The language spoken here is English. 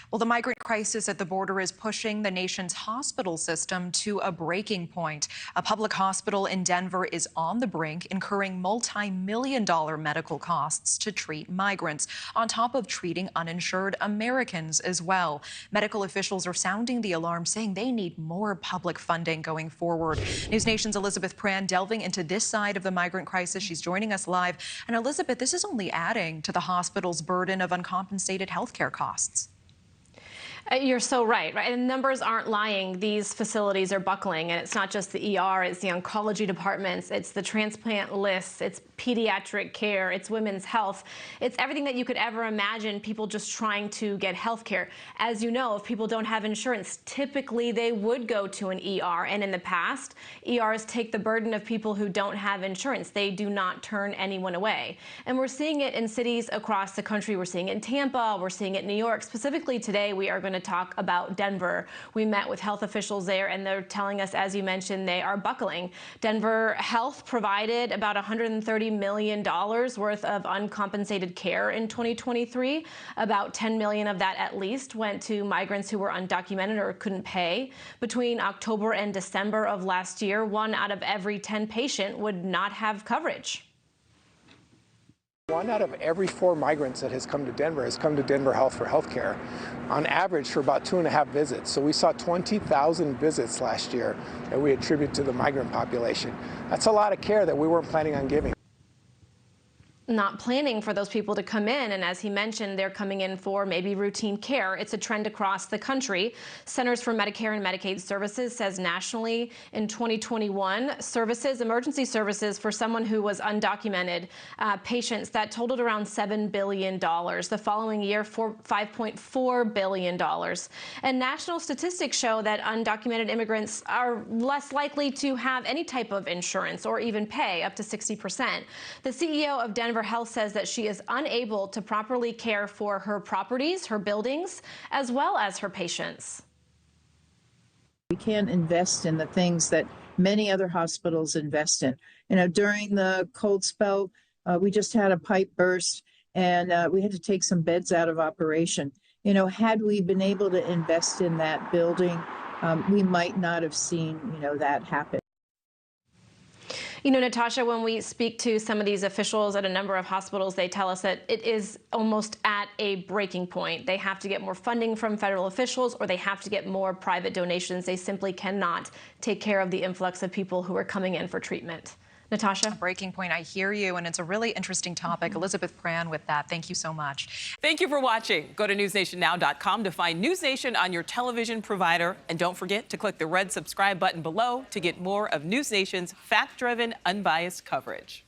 Well, the migrant crisis at the border is pushing the nation's hospital system to a breaking point. A public hospital in Denver is on the brink, incurring multi-million-dollar medical costs to treat migrants, on top of treating uninsured Americans as well. Medical officials are sounding the alarm, saying they need more public funding going forward. News Nation's Elizabeth Pran delving into this side of the migrant crisis. She's joining us live. And Elizabeth, this is only adding to the hospital's burden of uncompensated health care costs. You're so right? And numbers aren't lying. These facilities are buckling, and it's not just the ER, it's the oncology departments, it's the transplant lists, it's pediatric care, it's women's health. It's everything that you could ever imagine, people just trying to get health care. As you know, if people don't have insurance, typically they would go to an ER, and in the past, ERs take the burden of people who don't have insurance. They do not turn anyone away. And we're seeing it in cities across the country. We're seeing it in Tampa, we're seeing it in New York. Specifically today, we are going to talk about Denver. We met with health officials there, and they're telling us, as you mentioned, they are buckling. Denver Health provided about $130 million worth of uncompensated care in 2023. About $10 million of that at least went to migrants who were undocumented or couldn't pay. Between October and December of last year, 1 out of every 10 patients would not have coverage. 1 out of every 4 migrants that has come to Denver has come to Denver Health for health care, on average for about 2.5 visits. So we saw 20,000 visits last year that we attribute to the migrant population. That's a lot of care that we weren't planning on giving. Not planning for those people to come in, and as he mentioned, they're coming in for maybe routine care. It's a trend across the country. Centers for Medicare and Medicaid Services says nationally in 2021, emergency services for someone who was undocumented patients, that totaled around $7 billion. The following year, $5.4 billion. And national statistics show that undocumented immigrants are less likely to have any type of insurance or even pay, up to 60%. The CEO of Denver Health says that she is unable to properly care for her properties, her buildings, as well as her patients. We can't invest in the things that many other hospitals invest in. You know, during the cold spell, we just had a pipe burst, and we had to take some beds out of operation. You know, had we been able to invest in that building, we might not have seen, that happen. You know, Natasha, when we speak to some of these officials at a number of hospitals, they tell us that it is almost at a breaking point. They have to get more funding from federal officials, or they have to get more private donations. They simply cannot take care of the influx of people who are coming in for treatment. Natasha? A breaking point. I hear you, and it's a really interesting topic. Elizabeth Pran with that. Thank you so much. Thank you for watching. Go to newsnationnow.com to find News Nation on your television provider. And don't forget to click the red subscribe button below to get more of News Nation's fact-driven, unbiased coverage.